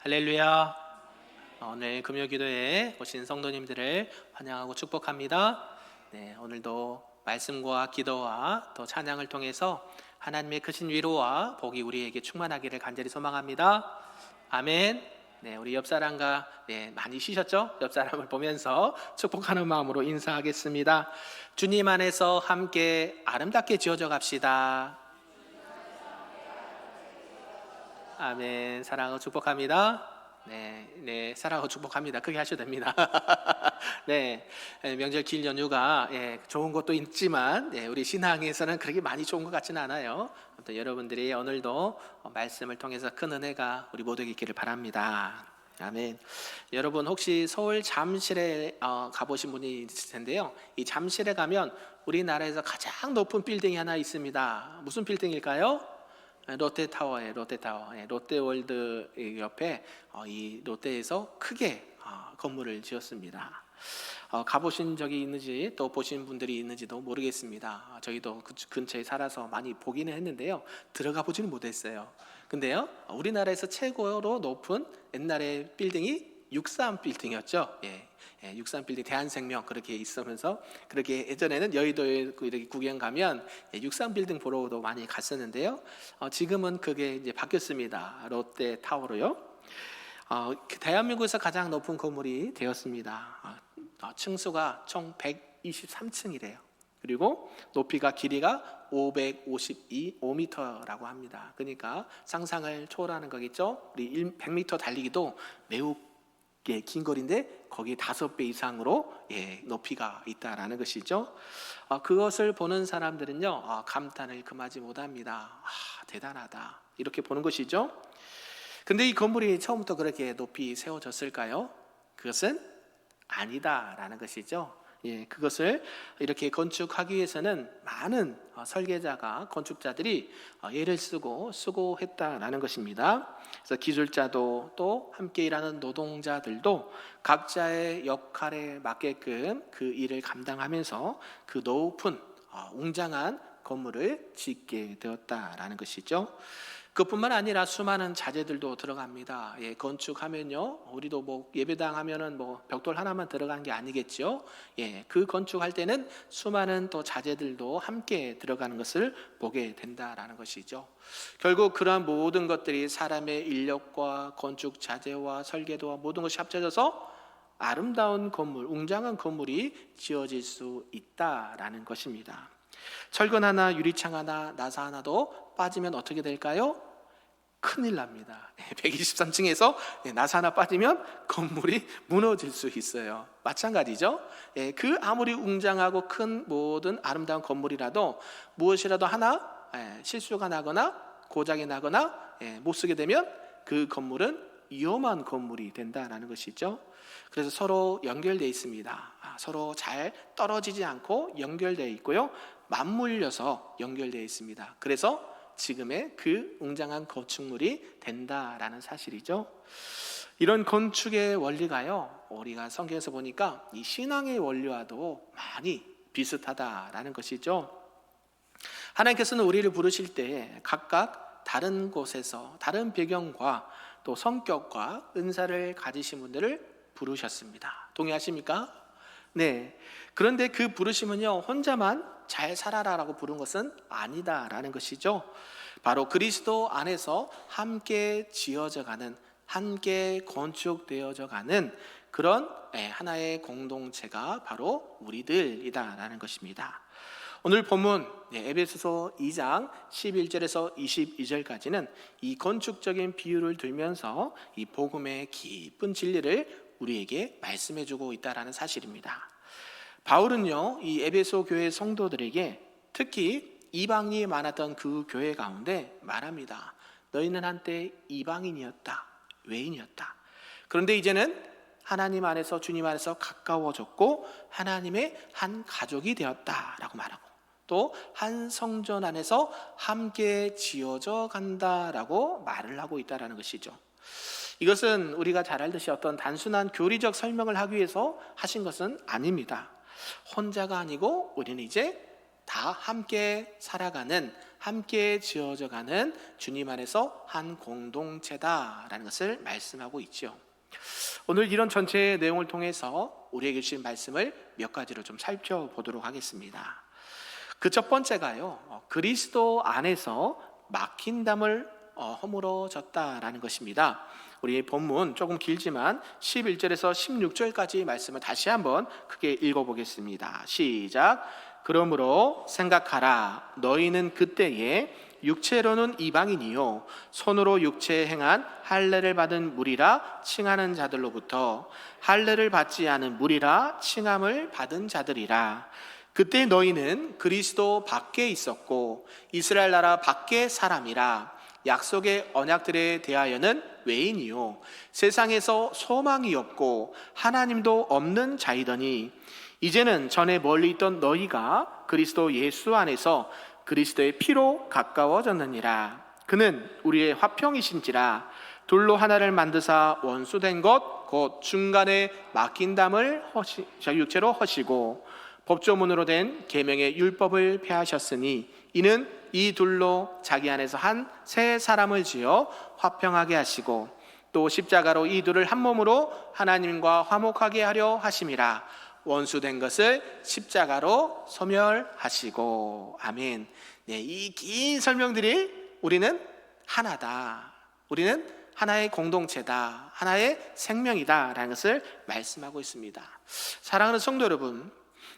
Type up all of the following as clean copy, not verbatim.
할렐루야. 오늘 금요기도에 오신 성도님들을 환영하고 축복합니다. 네, 오늘도 말씀과 기도와 또 찬양을 통해서 하나님의 크신 위로와 복이 우리에게 충만하기를 간절히 소망합니다. 아멘. 네, 우리 옆 사람과 많이 쉬셨죠? 옆 사람을 보면서 축복하는 마음으로 인사하겠습니다. 주님 안에서 함께 아름답게 지어져 갑시다. 아멘. 사랑하고 축복합니다. 네, 사랑하고 축복합니다. 크게 하셔도 됩니다. 네, 명절 길 연휴가 좋은 것도 있지만 우리 신앙에서는 그렇게 많이 좋은 것 같지는 않아요. 아무튼 여러분들이 오늘도 말씀을 통해서 큰 은혜가 우리 모두에게 있기를 바랍니다. 아멘. 여러분 혹시 서울 잠실에 가보신 분이 있을 텐데요. 이 잠실에 가면 우리나라에서 가장 높은 빌딩이 하나 있습니다. 무슨 빌딩일까요? 롯데타워예요. 롯데타워. 롯데월드 옆에 이 롯데에서 크게 건물을 지었습니다. 가보신 적이 있는지 또 보신 분들이 있는지도 모르겠습니다. 저희도 그 근처에 살아서 많이 보기는 했는데요, 들어가 보지는 못했어요. 근데요, 우리나라에서 최고로 높은 옛날에 빌딩이 63 빌딩이었죠. 63 빌딩 대한생명 그렇게 있으면서, 그렇게 예전에는 여의도에 이렇게 구경 가면 63 빌딩 보러도 많이 갔었는데요. 지금은 그게 이제 바뀌었습니다. 롯데타워로요. 대한민국에서 가장 높은 건물이 되었습니다. 층수가 총 123층이래요. 그리고 높이가 길이가 552m라고 합니다. 그러니까 상상을 초월하는 거겠죠. 우리 100m 달리기도 매우 긴 거리인데 거기 5배 이상으로 높이가 있다라는 것이죠. 그것을 보는 사람들은요, 감탄을 금하지 못합니다. 대단하다, 이렇게 보는 것이죠. 근데 이 건물이 처음부터 그렇게 높이 세워졌을까요? 그것은 아니다라는 것이죠. 그것을 이렇게 건축하기 위해서는 많은 설계자가, 건축자들이 애를 쓰고 수고했다라는 것입니다. 그래서 기술자도 또 함께 일하는 노동자들도 각자의 역할에 맞게끔 그 일을 감당하면서 그 높은 웅장한 건물을 짓게 되었다라는 것이죠. 그뿐만 아니라 수많은 자재들도 들어갑니다. 건축하면요, 우리도 뭐 예배당 하면은 뭐 벽돌 하나만 들어간 게 아니겠죠. 그 건축할 때는 수많은 또 자재들도 함께 들어가는 것을 보게 된다라는 것이죠. 결국 그러한 모든 것들이 사람의 인력과 건축 자재와 설계도와 모든 것이 합쳐져서 아름다운 건물, 웅장한 건물이 지어질 수 있다라는 것입니다. 철근 하나, 유리창 하나, 나사 하나도 빠지면 어떻게 될까요? 큰일 납니다. 123층에서 나사 하나 빠지면 건물이 무너질 수 있어요. 마찬가지죠. 그 아무리 웅장하고 큰 모든 아름다운 건물이라도 무엇이라도 하나 실수가 나거나 고장이 나거나 못 쓰게 되면 그 건물은 위험한 건물이 된다는 것이죠. 그래서 서로 연결되어 있습니다. 서로 잘 떨어지지 않고 연결되어 있고요, 맞물려서 연결되어 있습니다. 그래서 지금의 그 웅장한 건축물이 된다라는 사실이죠. 이런 건축의 원리가요, 우리가 성경에서 보니까 이 신앙의 원리와도 많이 비슷하다라는 것이죠. 하나님께서는 우리를 부르실 때 각각 다른 곳에서 다른 배경과 또 성격과 은사를 가지신 분들을 부르셨습니다. 동의하십니까? 네. 그런데 그 부르심은요, 혼자만 잘 살아라라고 부른 것은 아니다라는 것이죠. 바로 그리스도 안에서 함께 지어져가는, 함께 건축되어져가는 그런 하나의 공동체가 바로 우리들이다라는 것입니다. 오늘 본문 에베소서 2장 11절에서 22절까지는 이 건축적인 비유를 들면서 이 복음의 깊은 진리를 우리에게 말씀해주고 있다는 사실입니다. 바울은요, 이 에베소 교회 성도들에게, 특히 이방인이 많았던 그 교회 가운데 말합니다. 너희는 한때 이방인이었다, 외인이었다. 그런데 이제는 하나님 안에서, 주님 안에서 가까워졌고 하나님의 한 가족이 되었다라고 말하고, 또 한 성전 안에서 함께 지어져 간다라고 말을 하고 있다는 것이죠. 이것은 우리가 잘 알듯이 어떤 단순한 교리적 설명을 하기 위해서 하신 것은 아닙니다. 혼자가 아니고 우리는 이제 다 함께 살아가는 함께 지어져 가는 주님 안에서 한 공동체다라는 것을 말씀하고 있죠. 오늘 이런 전체 내용을 통해서 우리에게 주신 말씀을 몇 가지로 좀 살펴보도록 하겠습니다. 그 첫 번째가요, 그리스도 안에서 막힌 담을 허물어졌다라는 것입니다. 우리 본문 조금 길지만 11절에서 16절까지 말씀을 다시 한번 크게 읽어보겠습니다. 시작. 그러므로 생각하라. 너희는 그때에 육체로는 이방인이요 손으로 육체에 행한 할례를 받은 무리라 칭하는 자들로부터 할례를 받지 않은 무리라 칭함을 받은 자들이라. 그때 너희는 그리스도 밖에 있었고 이스라엘 나라 밖의 사람이라. 약속의 언약들에 대하여는 외인이요 세상에서 소망이 없고 하나님도 없는 자이더니 이제는 전에 멀리 있던 너희가 그리스도 예수 안에서 그리스도의 피로 가까워졌느니라. 그는 우리의 화평이신지라. 돌로 하나를 만드사 원수된 것 곧 중간에 막힌 담을 육체로 허시고 법조문으로 된 계명의 율법을 폐하셨으니 이는 이 둘로 자기 안에서 한 새 사람을 지어 화평하게 하시고 또 십자가로 이 둘을 한 몸으로 하나님과 화목하게 하려 하심이라. 원수된 것을 십자가로 소멸하시고. 아멘. 네, 이 긴 설명들이 우리는 하나다, 우리는 하나의 공동체다, 하나의 생명이다라는 것을 말씀하고 있습니다. 사랑하는 성도 여러분,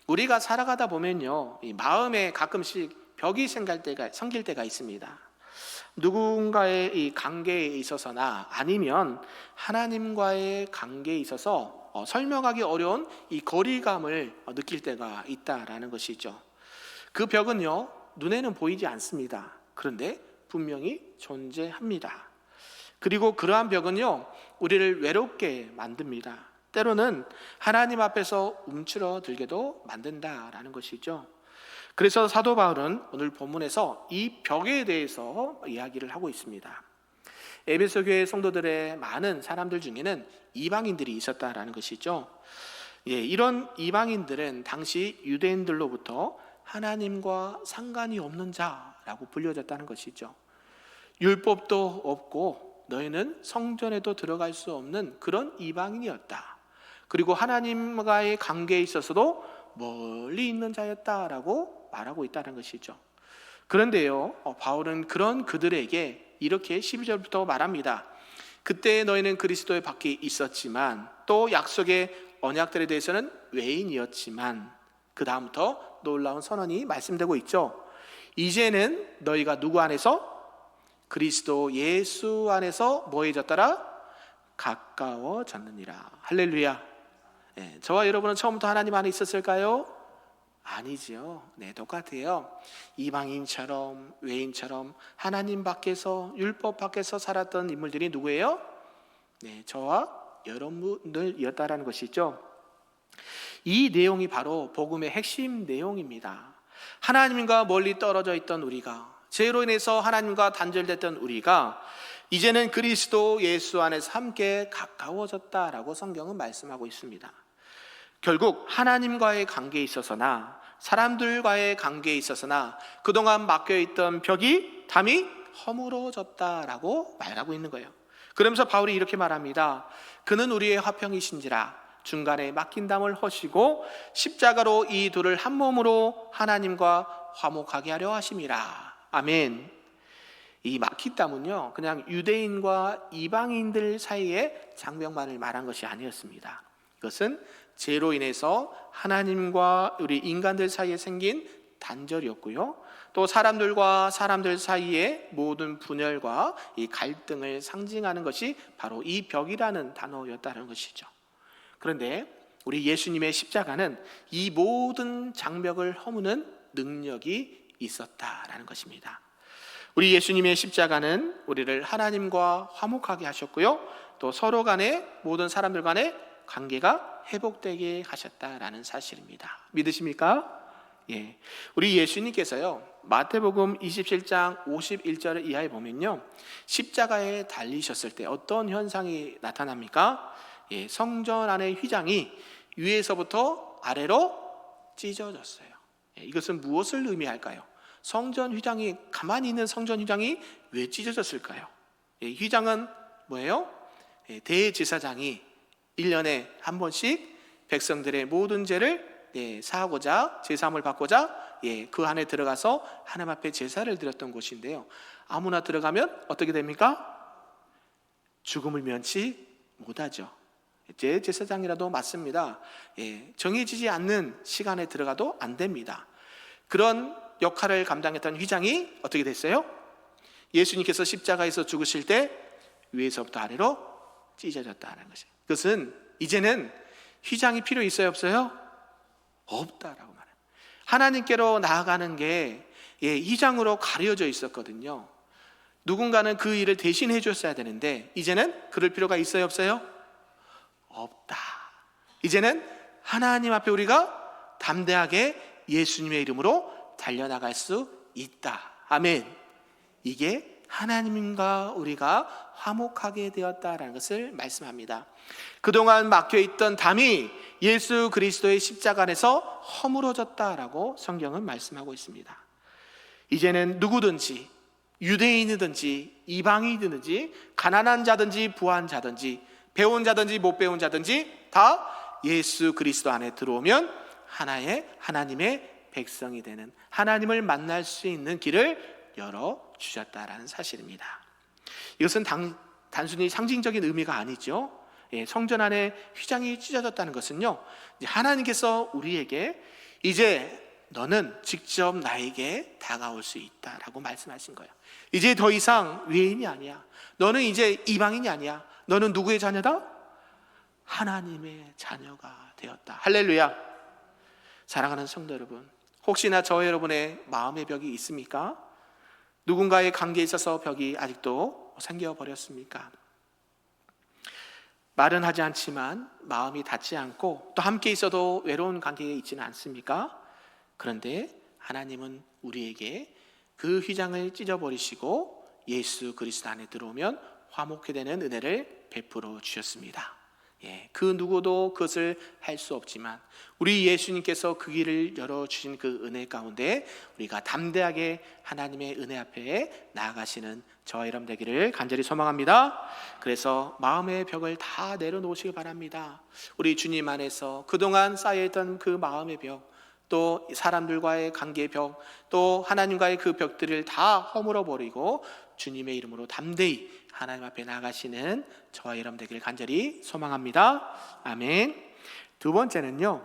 우리가 살아가다 보면요, 이 마음에 가끔씩 벽이 생길 때가 있습니다. 누군가의 이 관계에 있어서나 아니면 하나님과의 관계에 있어서 설명하기 어려운 이 거리감을 느낄 때가 있다라는 것이죠. 그 벽은요, 눈에는 보이지 않습니다. 그런데 분명히 존재합니다. 그리고 그러한 벽은요, 우리를 외롭게 만듭니다. 때로는 하나님 앞에서 움츠러들게도 만든다라는 것이죠. 그래서 사도 바울은 오늘 본문에서 이 벽에 대해서 이야기를 하고 있습니다. 에베소 교회 성도들의 많은 사람들 중에는 이방인들이 있었다라는 것이죠. 이런 이방인들은 당시 유대인들로부터 하나님과 상관이 없는 자라고 불려졌다는 것이죠. 율법도 없고 너희는 성전에도 들어갈 수 없는 그런 이방인이었다. 그리고 하나님과의 관계에 있어서도 멀리 있는 자였다라고 말하고 있다는 것이죠. 그런데요, 바울은 그런 그들에게 이렇게 12절부터 말합니다. 그때 너희는 그리스도의 밖에 있었지만 또 약속의 언약들에 대해서는 외인이었지만, 그 다음부터 놀라운 선언이 말씀되고 있죠. 이제는 너희가 누구 안에서? 그리스도 예수 안에서 뭐해졌더라? 가까워졌느니라. 할렐루야. 저와 여러분은 처음부터 하나님 안에 있었을까요? 아니죠. 네, 똑같아요. 이방인처럼 외인처럼 하나님 밖에서, 율법 밖에서 살았던 인물들이 누구예요? 네, 저와 여러분들이었다라는 것이죠. 이 내용이 바로 복음의 핵심 내용입니다. 하나님과 멀리 떨어져 있던 우리가, 죄로 인해서 하나님과 단절됐던 우리가 이제는 그리스도 예수 안에서 함께 가까워졌다라고 성경은 말씀하고 있습니다. 결국 하나님과의 관계에 있어서나 사람들과의 관계에 있어서나 그동안 막혀있던 담이 허물어졌다라고 말하고 있는 거예요. 그러면서 바울이 이렇게 말합니다. 그는 우리의 화평이신지라. 중간에 막힌 담을 허시고 십자가로 이 둘을 한 몸으로 하나님과 화목하게 하려 하심이라. 아멘. 이 막힌 담은요, 그냥 유대인과 이방인들 사이의 장벽만을 말한 것이 아니었습니다. 이것은 죄로 인해서 하나님과 우리 인간들 사이에 생긴 단절이었고요, 또 사람들과 사람들 사이의 모든 분열과 이 갈등을 상징하는 것이 바로 이 벽이라는 단어였다는 것이죠. 그런데 우리 예수님의 십자가는 이 모든 장벽을 허무는 능력이 있었다라는 것입니다. 우리 예수님의 십자가는 우리를 하나님과 화목하게 하셨고요, 또 서로 간에, 모든 사람들 간의 관계가 회복되게 하셨다라는 사실입니다. 믿으십니까? 예. 우리 예수님께서요, 마태복음 27장 51절 이하에 보면요, 십자가에 달리셨을 때 어떤 현상이 나타납니까? 예, 성전 안의 휘장이 위에서부터 아래로 찢어졌어요. 예, 이것은 무엇을 의미할까요? 성전 휘장이, 가만히 있는 성전 휘장이 왜 찢어졌을까요? 휘장은 뭐예요? 대제사장이 1년에 한 번씩 백성들의 모든 죄를 사하고자, 제사함을 받고자 그 안에 들어가서 하나님 앞에 제사를 드렸던 곳인데요, 아무나 들어가면 어떻게 됩니까? 죽음을 면치 못하죠. 제사장이라도 맞습니다. 정해지지 않는 시간에 들어가도 안 됩니다. 그런 역할을 감당했던 휘장이 어떻게 됐어요? 예수님께서 십자가에서 죽으실 때 위에서부터 아래로 찢어졌다는 것이에요. 그것은 이제는 휘장이 필요 있어요, 없어요? 없다라고 말해요. 하나님께로 나아가는 게 휘장으로 가려져 있었거든요. 누군가는 그 일을 대신해 줬어야 되는데 이제는 그럴 필요가 있어요, 없어요? 없다. 이제는 하나님 앞에 우리가 담대하게 예수님의 이름으로 달려나갈 수 있다. 아멘. 이게 하나님과 우리가 화목하게 되었다라는 것을 말씀합니다. 그동안 막혀있던 담이 예수 그리스도의 십자가 안에서 허물어졌다라고 성경은 말씀하고 있습니다. 이제는 누구든지, 유대인이든지 이방인이든지 가난한 자든지 부한 자든지 배운 자든지 못 배운 자든지 다 예수 그리스도 안에 들어오면 하나의 하나님의 백성이 되는, 하나님을 만날 수 있는 길을 열어주셨다라는 사실입니다. 이것은 단순히 상징적인 의미가 아니죠. 성전 안에 휘장이 찢어졌다는 것은요, 하나님께서 우리에게 이제 너는 직접 나에게 다가올 수 있다라고 말씀하신 거예요. 이제 더 이상 외인이 아니야. 너는 이제 이방인이 아니야. 너는 누구의 자녀다? 하나님의 자녀가 되었다. 할렐루야. 사랑하는 성도 여러분, 혹시나 저와 여러분의 마음의 벽이 있습니까? 누군가의 관계에 있어서 벽이 아직도 생겨버렸습니까? 말은 하지 않지만 마음이 닿지 않고 또 함께 있어도 외로운 관계에 있지는 않습니까? 그런데 하나님은 우리에게 그 휘장을 찢어버리시고 예수 그리스도 안에 들어오면 화목케 되는 은혜를 베풀어 주셨습니다. 그 누구도 그것을 할 수 없지만 우리 예수님께서 그 길을 열어주신 그 은혜 가운데 우리가 담대하게 하나님의 은혜 앞에 나아가시는 저와 여러분 되기를 간절히 소망합니다. 그래서 마음의 벽을 다 내려놓으시기 바랍니다. 우리 주님 안에서 그동안 쌓여있던 그 마음의 벽, 또 사람들과의 관계 벽, 또 하나님과의 그 벽들을 다 허물어버리고 주님의 이름으로 담대히 하나님 앞에 나가시는 저와 여러분 되기를 간절히 소망합니다. 아멘. 두 번째는요,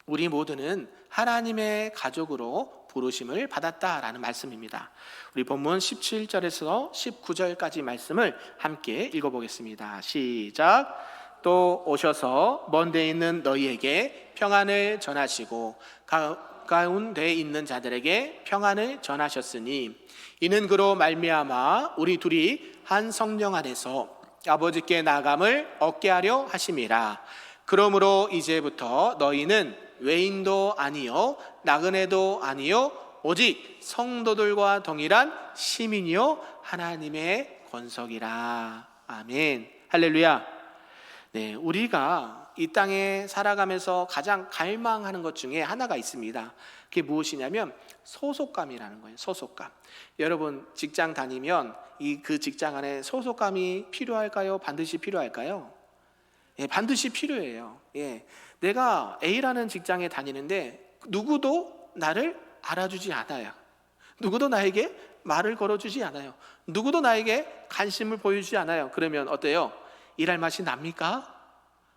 우리 모두는 하나님의 가족으로 부르심을 받았다라는 말씀입니다. 우리 본문 17절에서 19절까지 말씀을 함께 읽어보겠습니다. 시작. 또 오셔서 먼 데 있는 너희에게 평안을 전하시고 가까운 데 있는 자들에게 평안을 전하셨으니 이는 그로 말미암아 우리 둘이 한 성령 안에서 아버지께 나감을 얻게 하려 하심이라. 그러므로 이제부터 너희는 외인도 아니요 나그네도 아니요 오직 성도들과 동일한 시민이요 하나님의 권속이라. 아멘. 할렐루야. 네, 우리가 이 땅에 살아가면서 가장 갈망하는 것 중에 하나가 있습니다. 그게 무엇이냐면 소속감이라는 거예요. 소속감. 여러분 직장 다니면 그 직장 안에 소속감이 필요할까요? 반드시 필요할까요? 반드시 필요해요. 내가 A라는 직장에 다니는데 누구도 나를 알아주지 않아요. 누구도 나에게 말을 걸어주지 않아요. 누구도 나에게 관심을 보여주지 않아요. 그러면 어때요? 일할 맛이 납니까?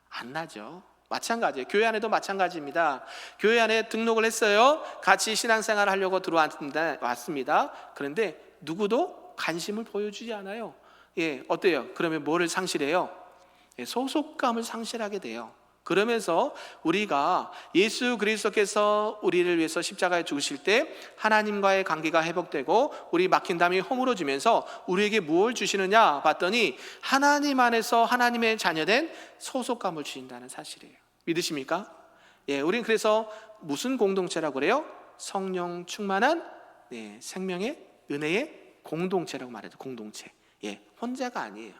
안 나죠. 마찬가지예요. 교회 안에도 마찬가지입니다. 교회 안에 등록을 했어요. 같이 신앙생활을 하려고 왔습니다. 그런데 누구도 관심을 보여주지 않아요. 어때요? 그러면 뭐를 상실해요? 소속감을 상실하게 돼요. 그러면서 우리가 예수 그리스도께서 우리를 위해서 십자가에 죽으실 때 하나님과의 관계가 회복되고 우리 막힌 담이 허물어지면서 우리에게 무엇을 주시느냐 봤더니 하나님 안에서 하나님의 자녀된 소속감을 주신다는 사실이에요. 믿으십니까? 우리는 그래서 무슨 공동체라고 그래요? 성령 충만한 생명의 은혜의 공동체라고 말해요. 공동체. 혼자가 아니에요.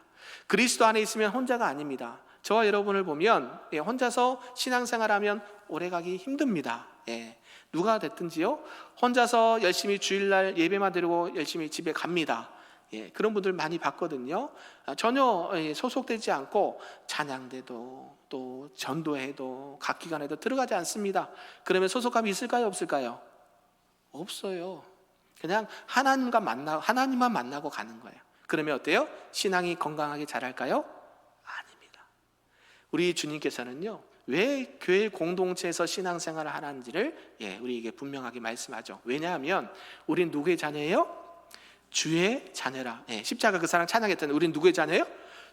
그리스도 안에 있으면 혼자가 아닙니다. 저와 여러분을 보면 혼자서 신앙생활하면 오래가기 힘듭니다. 누가 됐든지요, 혼자서 열심히 주일날 예배만 드리고 열심히 집에 갑니다. 그런 분들 많이 봤거든요. 전혀 소속되지 않고 찬양대도 또 전도회도 각 기관에도 들어가지 않습니다. 그러면 소속감이 있을까요, 없을까요? 없어요. 그냥 하나님만 만나고 가는 거예요. 그러면 어때요? 신앙이 건강하게 자랄까요? 아닙니다. 우리 주님께서는요, 왜 교회 공동체에서 신앙생활을 하는지를 우리에게 분명하게 말씀하죠. 왜냐하면 우린 누구의 자녀예요? 주의 자녀라. 십자가 그 사랑 찬양했던 우린 누구의 자녀예요?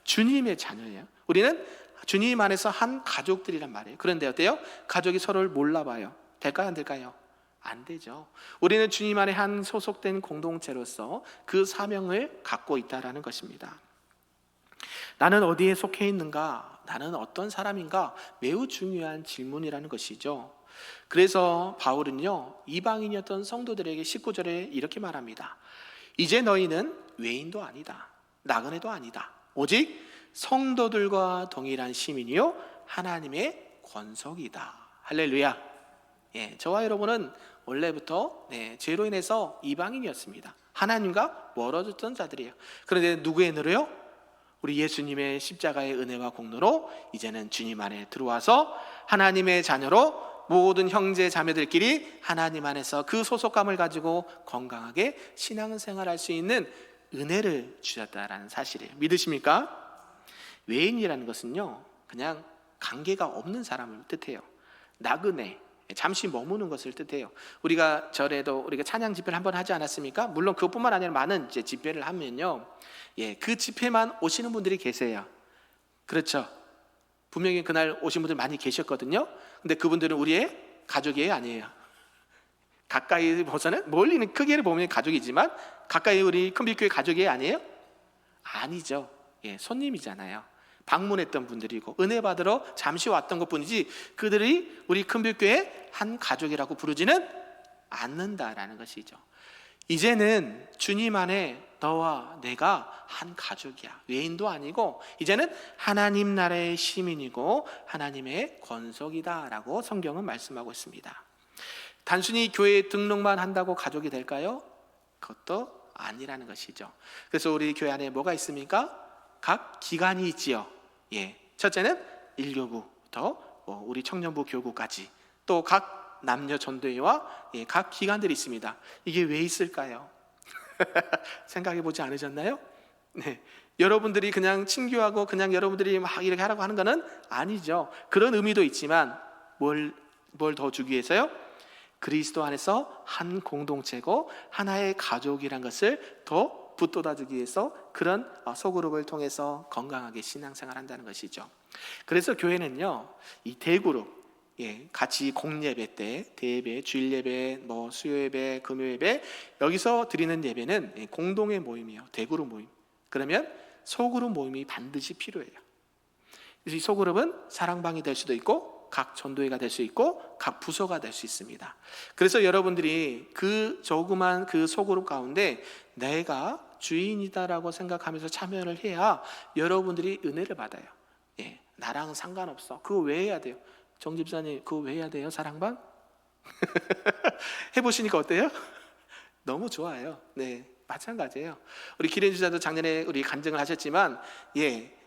주님의 자녀예요. 우리는 주님 안에서 한 가족들이란 말이에요. 그런데 어때요? 가족이 서로를 몰라봐요. 될까요, 안 될까요? 안 되죠. 우리는 주님 안에 한 소속된 공동체로서 그 사명을 갖고 있다라는 것입니다. 나는 어디에 속해 있는가? 나는 어떤 사람인가? 매우 중요한 질문이라는 것이죠. 그래서 바울은요, 이방인이었던 성도들에게 19절에 이렇게 말합니다. 이제 너희는 외인도 아니다, 나그네도 아니다, 오직 성도들과 동일한 시민이요 하나님의 권속이다. 할렐루야. 저와 여러분은 원래부터 죄로 인해서 이방인이었습니다. 하나님과 멀어졌던 자들이에요. 그런데 누구의 은혜로요? 우리 예수님의 십자가의 은혜와 공로로 이제는 주님 안에 들어와서 하나님의 자녀로 모든 형제 자매들끼리 하나님 안에서 그 소속감을 가지고 건강하게 신앙생활할 수 있는 은혜를 주셨다라는 사실이에요. 믿으십니까? 외인이라는 것은요, 그냥 관계가 없는 사람을 뜻해요. 나그네, 잠시 머무는 것을 뜻해요. 우리가 절에도 우리가 찬양 집회를 한번 하지 않았습니까? 물론 그것뿐만 아니라 많은 집회를 하면요, 그 집회만 오시는 분들이 계세요. 그렇죠? 분명히 그날 오신 분들 많이 계셨거든요. 근데 그분들은 우리의 가족이에요, 아니에요? 가까이 보서는, 멀리는 크게를 보면 가족이지만 가까이 우리 큰빛교회 가족이에요, 아니에요? 아니죠. 손님이잖아요. 방문했던 분들이고 은혜 받으러 잠시 왔던 것뿐이지 그들이 우리 큰빛교회 한 가족이라고 부르지는 않는다라는 것이죠. 이제는 주님 안에 너와 내가 한 가족이야. 외인도 아니고 이제는 하나님 나라의 시민이고 하나님의 권속이다라고 성경은 말씀하고 있습니다. 단순히 교회에 등록만 한다고 가족이 될까요? 그것도 아니라는 것이죠. 그래서 우리 교회 안에 뭐가 있습니까? 각 기관이 있지요. 첫째는 1교구부터 우리 청년부 교구까지 또 각 남녀 전도회와 각 기관들이 있습니다. 이게 왜 있을까요? 생각해 보지 않으셨나요? 여러분들이 그냥 친교하고 그냥 여러분들이 막 이렇게 하라고 하는 것은 아니죠. 그런 의미도 있지만 뭘 더 주기 위해서요? 그리스도 안에서 한 공동체고 하나의 가족이란 것을 더 붙돋아주기 위해서 그런 소그룹을 통해서 건강하게 신앙생활 한다는 것이죠. 그래서 교회는요, 이 대그룹, 같이 공예배 때 대예배, 주일예배, 수요예배, 금요예배 여기서 드리는 예배는 공동의 모임이에요. 대그룹 모임. 그러면 소그룹 모임이 반드시 필요해요. 그래서 이 소그룹은 사랑방이 될 수도 있고 각 전도회가 될 수 있고 각 부서가 될 수 있습니다. 그래서 여러분들이 그 조그만 그 소그룹 가운데 내가 주인이다라고 생각하면서 참여를 해야 여러분들이 은혜를 받아요. 나랑은 상관없어. 그거 왜 해야 돼요? 정 집사님, 그거 왜 해야 돼요? 사랑방? 해보시니까 어때요? 너무 좋아요. 마찬가지예요. 우리 기린 주자도 작년에 우리 간증을 하셨지만,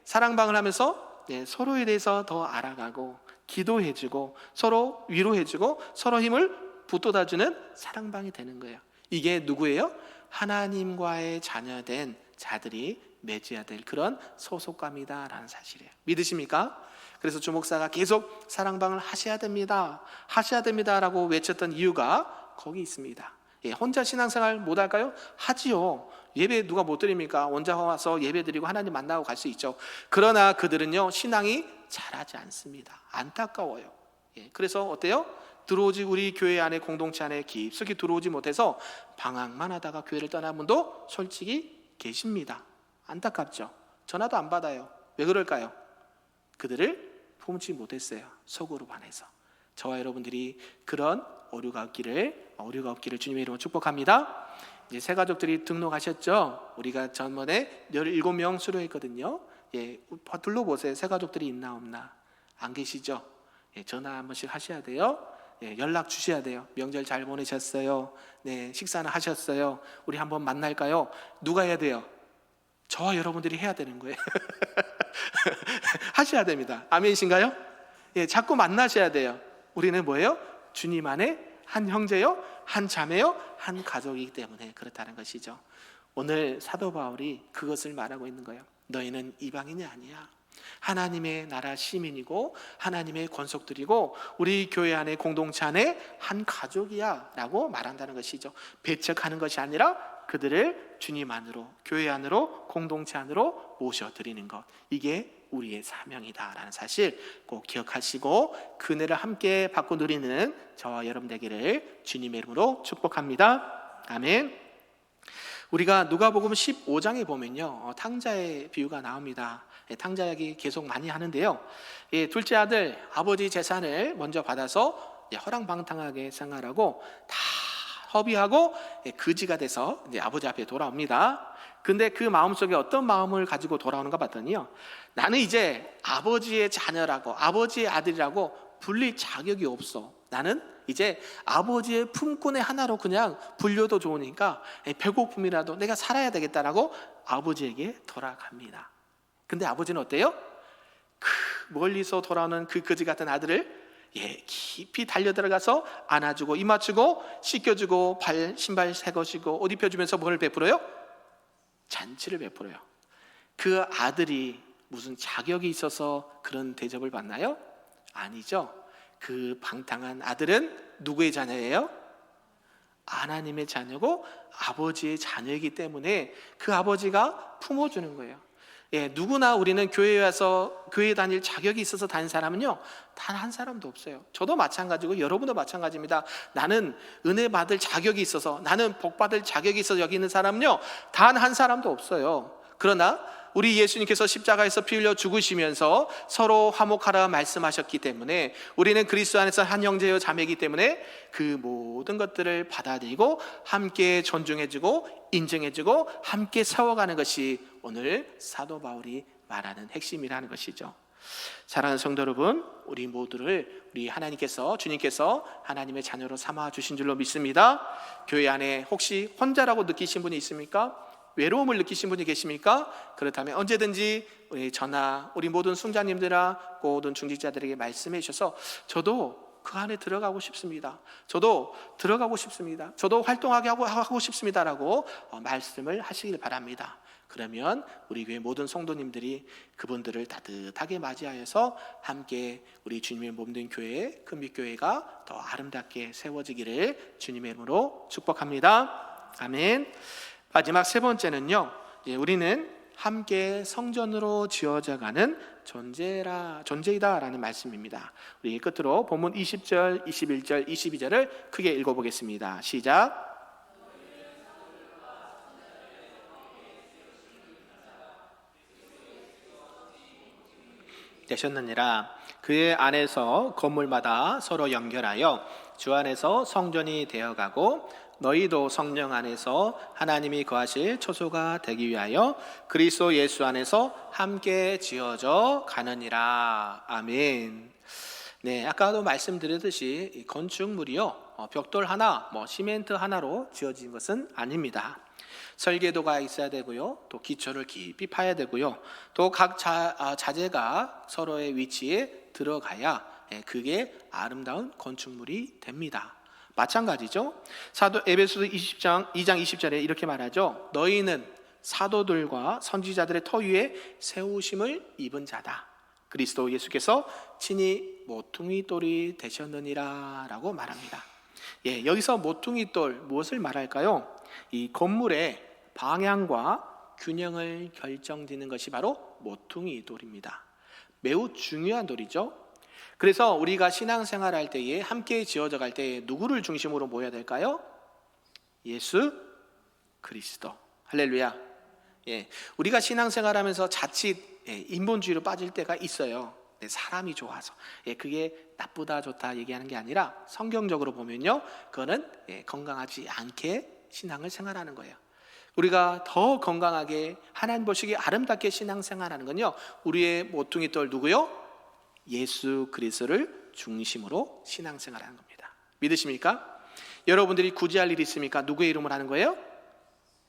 사랑방을 하면서 서로에 대해서 더 알아가고 기도해주고 서로 위로해주고 서로 힘을 붙돋아주는 사랑방이 되는 거예요. 이게 누구예요? 하나님과의 자녀된 자들이 맺어야 될 그런 소속감이다라는 사실이에요. 믿으십니까? 그래서 주목사가 계속 사랑방을 하셔야 됩니다라고 외쳤던 이유가 거기 있습니다. 혼자 신앙생활 못할까요? 하지요. 예배 누가 못 드립니까? 혼자 와서 예배 드리고 하나님 만나고 갈 수 있죠. 그러나 그들은요, 신앙이 잘하지 않습니다. 안타까워요. 그래서 어때요? 들어오지 우리 교회 안에 공동체 안에 깊숙이 들어오지 못해서 방황만 하다가 교회를 떠난 분도 솔직히 계십니다. 안타깝죠. 전화도 안 받아요. 왜 그럴까요? 그들을 품지 못했어요. 속으로 반해서. 저와 여러분들이 그런 오류가 없기를 주님의 이름으로 축복합니다. 이제 새 가족들이 등록하셨죠? 우리가 전번에 17명 수료했거든요. 둘러보세요. 새 가족들이 있나 없나? 안 계시죠? 전화 한 번씩 하셔야 돼요. 예, 연락 주셔야 돼요. 명절 잘 보내셨어요? 네, 식사는 하셨어요? 우리 한번 만날까요? 누가 해야 돼요? 저와 여러분들이 해야 되는 거예요. 하셔야 됩니다. 아멘이신가요? 예, 자꾸 만나셔야 돼요. 우리는 뭐예요? 주님 안에 한 형제요, 한 자매요, 한 가족이기 때문에 그렇다는 것이죠. 오늘 사도 바울이 그것을 말하고 있는 거예요. 너희는 이방인이 아니야. 하나님의 나라 시민이고 하나님의 권속들이고 우리 교회 안에 공동체 안에 한 가족이야 라고 말한다는 것이죠. 배척하는 것이 아니라 그들을 주님 안으로, 교회 안으로, 공동체 안으로 모셔드리는 것, 이게 우리의 사명이다라는 사실 꼭 기억하시고 그 은혜를 함께 받고 누리는 저와 여러분 되기를 주님의 이름으로 축복합니다. 아멘. 우리가 누가복음 15장에 보면요, 탕자의 비유가 나옵니다. 탕자 이야기 계속 많이 하는데요, 둘째 아들 아버지 재산을 먼저 받아서 허랑방탕하게 생활하고 다 허비하고 거지가 돼서 이제 아버지 앞에 돌아옵니다. 근데 그 마음속에 어떤 마음을 가지고 돌아오는가 봤더니요, 나는 이제 아버지의 자녀라고, 아버지의 아들이라고 불릴 자격이 없어. 나는 이제 아버지의 품꾼의 하나로 그냥 불려도 좋으니까 배고픔이라도 내가 살아야 되겠다라고 아버지에게 돌아갑니다. 근데 아버지는 어때요? 멀리서 돌아오는 그 거지 같은 아들을 깊이 달려들어가서 안아주고 입맞추고 씻겨주고 신발 새 것이고 옷 입혀주면서 뭘 베풀어요? 잔치를 베풀어요. 그 아들이 무슨 자격이 있어서 그런 대접을 받나요? 아니죠. 그 방탕한 아들은 누구의 자녀예요? 하나님의 자녀고 아버지의 자녀이기 때문에 그 아버지가 품어주는 거예요. 누구나 우리는 교회에 와서 교회 다닐 자격이 있어서 다닌 사람은요, 단 한 사람도 없어요. 저도 마찬가지고 여러분도 마찬가지입니다. 나는 은혜 받을 자격이 있어서, 나는 복 받을 자격이 있어서 여기 있는 사람은요, 단 한 사람도 없어요. 그러나 우리 예수님께서 십자가에서 피 흘려 죽으시면서 서로 화목하라 말씀하셨기 때문에 우리는 그리스도 안에서 한 형제요 자매이기 때문에 그 모든 것들을 받아들이고 함께 존중해주고 인정해주고 함께 세워가는 것이 오늘 사도 바울이 말하는 핵심이라는 것이죠. 사랑하는 성도 여러분, 우리 모두를 우리 하나님께서, 주님께서 하나님의 자녀로 삼아 주신 줄로 믿습니다. 교회 안에 혹시 혼자라고 느끼신 분이 있습니까? 외로움을 느끼신 분이 계십니까? 그렇다면 언제든지 저나 우리 모든 순자님들아 모든 중직자들에게 말씀해 주셔서 저도 그 안에 들어가고 싶습니다. 저도 들어가고 싶습니다. 저도 활동하게 하고 싶습니다라고 말씀을 하시길 바랍니다. 그러면 우리 교회 모든 성도님들이 그분들을 따뜻하게 맞이하여서 함께 우리 주님의 몸된 교회, 금빛교회가 더 아름답게 세워지기를 주님의 이름으로 축복합니다. 아멘. 마지막 세 번째는요, 우리는 함께 성전으로 지어져가는 존재이다라는 말씀입니다. 우리 끝으로 본문 20절, 21절, 22절을 크게 읽어보겠습니다. 시작. 되셨느니라. 그의 안에서 건물마다 서로 연결하여 주 안에서 성전이 되어가고 너희도 성령 안에서 하나님이 거하실 초소가 되기 위하여 그리스도 예수 안에서 함께 지어져 가느니라. 아멘. 네, 아까도 말씀드렸듯이 이 건축물이요, 벽돌 하나, 시멘트 하나로 지어진 것은 아닙니다. 설계도가 있어야 되고요, 또 기초를 깊이 파야 되고요, 또 각 자재가 서로의 위치에 들어가야 그게 아름다운 건축물이 됩니다. 마찬가지죠. 사도 에베소서 2장 20절에 이렇게 말하죠. 너희는 사도들과 선지자들의 터 위에 세우심을 입은 자다. 그리스도 예수께서 친히 모퉁이 돌이 되셨느니라 라고 말합니다. 여기서 모퉁이 돌, 무엇을 말할까요? 이 건물의 방향과 균형을 결정짓는 것이 바로 모퉁이 돌입니다. 매우 중요한 돌이죠. 그래서 우리가 신앙생활할 때에 함께 지어져 갈 때에 누구를 중심으로 모여야 될까요? 예수 그리스도. 할렐루야. 우리가 신앙생활하면서 자칫 인본주의로 빠질 때가 있어요. 사람이 좋아서. 그게 나쁘다 좋다 얘기하는 게 아니라 성경적으로 보면요, 그거는 건강하지 않게 신앙을 생활하는 거예요. 우리가 더 건강하게 하나님 보시기에 아름답게 신앙생활하는 건요, 우리의 모퉁이 돌 누구요? 예수 그리스도를 중심으로 신앙생활하는 겁니다. 믿으십니까? 여러분들이 굳이 할 일이 있습니까? 누구의 이름으로 하는 거예요?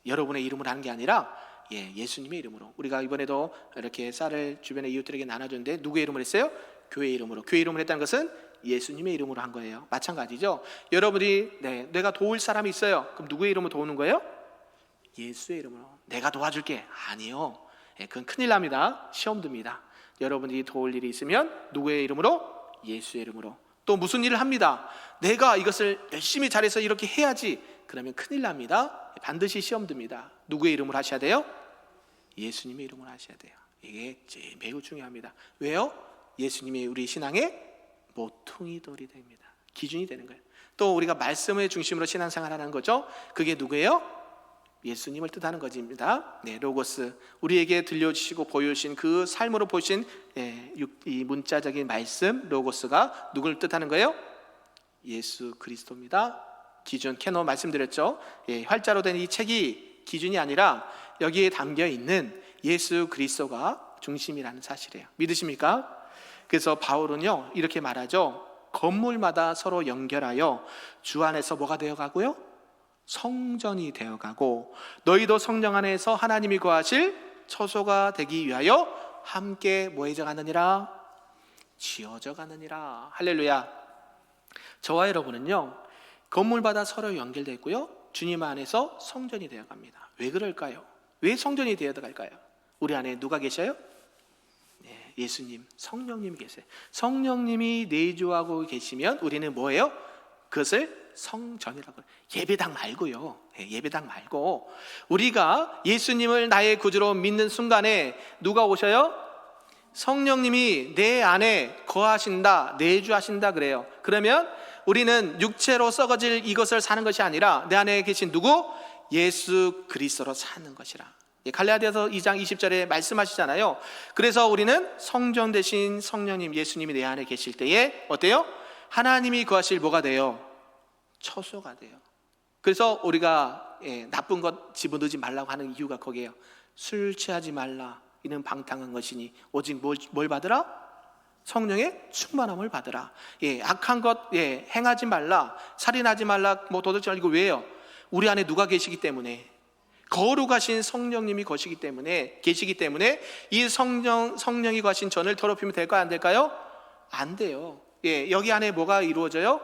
여러분의 이름으로 하는 게 아니라 예수님의 이름으로. 우리가 이번에도 이렇게 쌀을 주변의 이웃들에게 나눠줬는데 누구의 이름으로 했어요? 교회 이름으로. 교회 이름으로 했다는 것은 예수님의 이름으로 한 거예요. 마찬가지죠. 여러분이 내가 도울 사람이 있어요. 그럼 누구의 이름으로 도우는 거예요? 예수의 이름으로. 내가 도와줄게. 아니요. 그건 큰일 납니다. 시험 듭니다. 여러분이 도울 일이 있으면 누구의 이름으로? 예수의 이름으로. 또 무슨 일을 합니다. 내가 이것을 열심히 잘해서 이렇게 해야지. 그러면 큰일 납니다. 반드시 시험 듭니다. 누구의 이름으로 하셔야 돼요? 예수님의 이름으로 하셔야 돼요. 이게 매우 중요합니다. 왜요? 예수님이 우리 신앙의 모퉁이 돌이 됩니다. 기준이 되는 거예요. 또 우리가 말씀의 중심으로 신앙생활하는 거죠. 그게 누구예요? 예수님을 뜻하는 것입니다. 로고스, 우리에게 들려주시고 보여주신 그 삶으로 보신 이 문자적인 말씀 로고스가 누구를 뜻하는 거예요? 예수 그리스도입니다. 기준, 캐논 말씀드렸죠. 활자로 된 이 책이 기준이 아니라 여기에 담겨있는 예수 그리스도가 중심이라는 사실이에요. 믿으십니까? 그래서 바울은요 이렇게 말하죠. 건물마다 서로 연결하여 주 안에서 뭐가 되어가고요? 성전이 되어가고 너희도 성령 안에서 하나님이 거하실 처소가 되기 위하여 함께 뭐해져 가느니라? 지어져 가느니라. 할렐루야. 저와 여러분은요 건물마다 서로 연결되어 있고요 주님 안에서 성전이 되어갑니다. 왜 그럴까요? 왜 성전이 되어갈까요? 우리 안에 누가 계셔요? 예수님, 성령님이 계세요. 성령님이 내주하고 계시면 우리는 뭐예요? 그것을 성전이라고 해요. 예배당 말고요. 예배당 말고 우리가 예수님을 나의 구주로 믿는 순간에 누가 오셔요? 성령님이 내 안에 거하신다, 내주하신다 그래요. 그러면 우리는 육체로 썩어질 이것을 사는 것이 아니라 내 안에 계신 누구? 예수 그리스도로 사는 것이라. 갈라디아서 2장 20절에 말씀하시잖아요. 그래서 우리는 성전 대신 성령님 예수님이 내 안에 계실 때에 어때요? 하나님이 거하실 뭐가 돼요? 처소가 돼요. 그래서 우리가 나쁜 것 집어넣지 말라고 하는 이유가 거기에요. 술 취하지 말라. 이는 방탕한 것이니 오직 뭘 받으라? 성령의 충만함을 받으라. 악한 것 행하지 말라. 살인하지 말라. 도둑질 말고 왜요? 우리 안에 누가 계시기 때문에 거룩하신 성령님이 계시기 때문에 이 성령이 거하신 전을 더럽히면 될까요? 안 될까요? 안 돼요. 여기 안에 뭐가 이루어져요?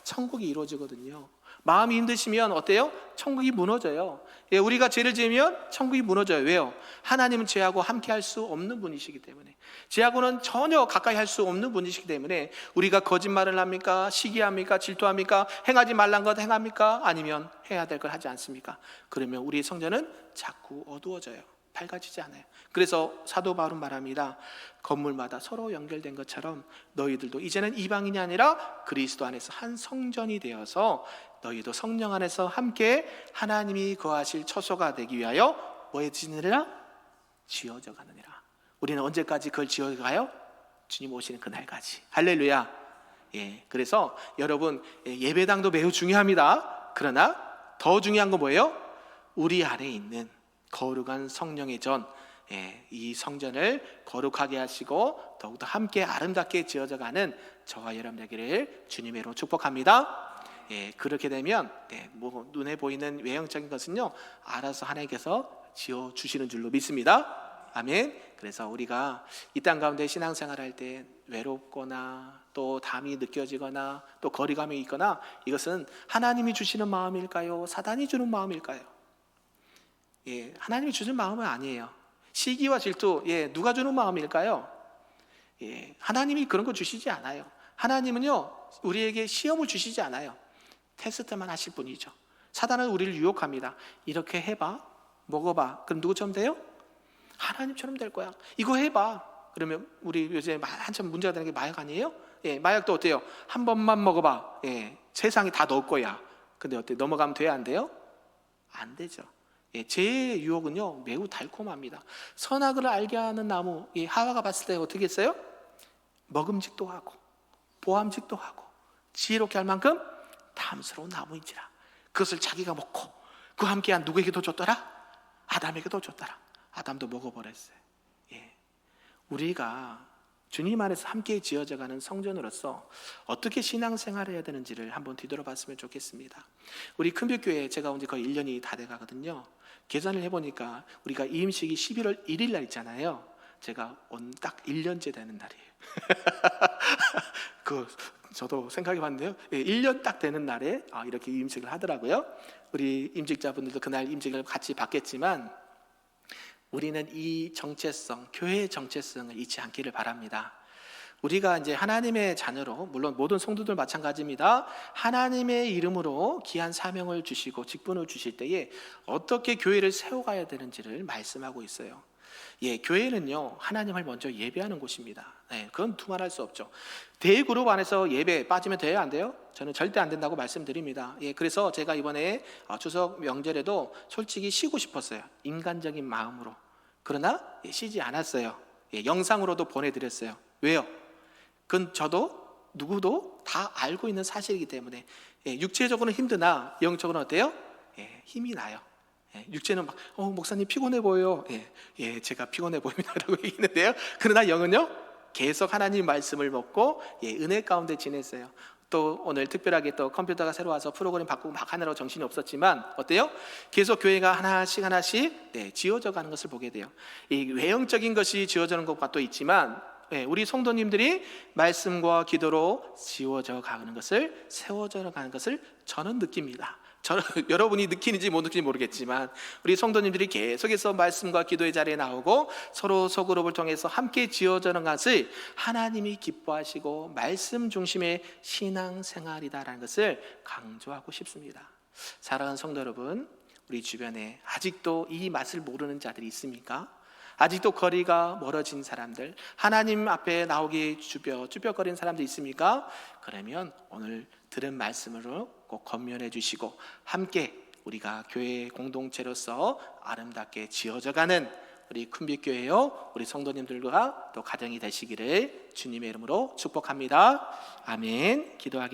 천국이 이루어지거든요. 마음이 힘드시면 어때요? 천국이 무너져요. 우리가 죄를 지으면 천국이 무너져요. 왜요? 하나님은 죄하고 함께 할 수 없는 분이시기 때문에, 죄하고는 전혀 가까이 할 수 없는 분이시기 때문에 우리가 거짓말을 합니까? 시기합니까? 질투합니까? 행하지 말란 것 행합니까? 아니면 해야 될 걸 하지 않습니까? 그러면 우리의 성전은 자꾸 어두워져요. 밝아지지 않아요. 그래서 사도 바울은 말합니다. 건물마다 서로 연결된 것처럼 너희들도 이제는 이방인이 아니라 그리스도 안에서 한 성전이 되어서 너희도 성령 안에서 함께 하나님이 거하실 처소가 되기 위하여 뭐해지느니라? 지어져 가느니라. 우리는 언제까지 그걸 지어가요? 주님 오시는 그날까지. 할렐루야. 그래서 여러분 예배당도 매우 중요합니다. 그러나 더 중요한 건 뭐예요? 우리 안에 있는 거룩한 성령의 전, 이 성전을 거룩하게 하시고 더욱더 함께 아름답게 지어져가는 저와 여러분 되기를 주님의 이름으로 축복합니다. 그렇게 되면 눈에 보이는 외형적인 것은요 알아서 하나님께서 지어주시는 줄로 믿습니다. 아멘. 그래서 우리가 이 땅 가운데 신앙생활할 때 외롭거나 또 담이 느껴지거나 또 거리감이 있거나 이것은 하나님이 주시는 마음일까요? 사단이 주는 마음일까요? 하나님이 주는 마음은 아니에요. 시기와 질투 누가 주는 마음일까요? 하나님이 그런 거 주시지 않아요. 하나님은요 우리에게 시험을 주시지 않아요. 테스트만 하실 분이죠. 사단은 우리를 유혹합니다. 이렇게 해봐, 먹어봐. 그럼 누구처럼 돼요? 하나님처럼 될 거야. 이거 해봐. 그러면 우리 요새 한참 문제가 되는 게 마약 아니에요? 마약도 어때요? 한 번만 먹어봐. 세상이 다 넣을 거야. 근데 어때? 넘어가면 돼요? 안 돼요? 안 되죠. 죄의 유혹은요 매우 달콤합니다. 선악을 알게 하는 나무, 하와가 봤을 때 어떻게 했어요? 먹음직도 하고 보암직도 하고 지혜롭게 할 만큼 탐스러운 나무인지라. 그것을 자기가 먹고 그와 함께한 누구에게도 줬더라? 아담에게도 줬더라. 아담도 먹어버렸어요. 우리가 주님 안에서 함께 지어져가는 성전으로서 어떻게 신앙생활을 해야 되는지를 한번 뒤돌아봤으면 좋겠습니다. 우리 큰빛교회 제가 온 지 거의 1년이 다 돼가거든요. 계산을 해보니까 우리가 이임식이 11월 1일 날 있잖아요. 제가 온 딱 1년째 되는 날이에요. 저도 생각해봤는데요. 1년 딱 되는 날에 이렇게 임직을 하더라고요. 우리 임직자분들도 그날 임직을 같이 받겠지만 우리는 이 정체성, 교회의 정체성을 잊지 않기를 바랍니다. 우리가 이제 하나님의 자녀로, 물론 모든 성도들 마찬가지입니다. 하나님의 이름으로 귀한 사명을 주시고 직분을 주실 때에 어떻게 교회를 세워가야 되는지를 말씀하고 있어요. 교회는요, 하나님을 먼저 예배하는 곳입니다. 그건 두말할 수 없죠. 대그룹 안에서 예배 빠지면 돼요, 안 돼요? 저는 절대 안 된다고 말씀드립니다. 그래서 제가 이번에 추석 명절에도 솔직히 쉬고 싶었어요. 인간적인 마음으로. 그러나 쉬지 않았어요. 영상으로도 보내드렸어요. 왜요? 그건 저도 누구도 다 알고 있는 사실이기 때문에 육체적으로는 힘드나 영적으로는 어때요? 힘이 나요. 육체는 막 목사님 피곤해 보여요. 제가 피곤해 보입니다 라고 얘기했는데요. 그러나 영은요, 계속 하나님 말씀을 먹고 은혜 가운데 지냈어요. 또 오늘 특별하게 또 컴퓨터가 새로 와서 프로그램 바꾸고 막 하느라고 정신이 없었지만 어때요? 계속 교회가 하나씩 지어져 가는 것을 보게 돼요. 이 외형적인 것이 지어지는 것과 또 있지만 우리 성도님들이 말씀과 기도로 지워져 가는 것을, 세워져 가는 것을 저는 느낍니다. 여러분이 느끼는지 못 느끼는지 모르겠지만 우리 성도님들이 계속해서 말씀과 기도의 자리에 나오고 서로 소그룹을 통해서 함께 지어져는 것을 하나님이 기뻐하시고 말씀 중심의 신앙생활이다라는 것을 강조하고 싶습니다. 사랑하는 성도 여러분, 우리 주변에 아직도 이 맛을 모르는 자들이 있습니까? 아직도 거리가 멀어진 사람들, 하나님 앞에 나오기 쭈뼛거리는 사람들 있습니까? 그러면 오늘 들은 말씀으로 꼭 권면해 주시고 함께 우리가 교회 공동체로서 아름답게 지어져가는 우리 큰빛교회요, 우리 성도님들과 또 가정이 되시기를 주님의 이름으로 축복합니다. 아멘. 기도하겠습니다.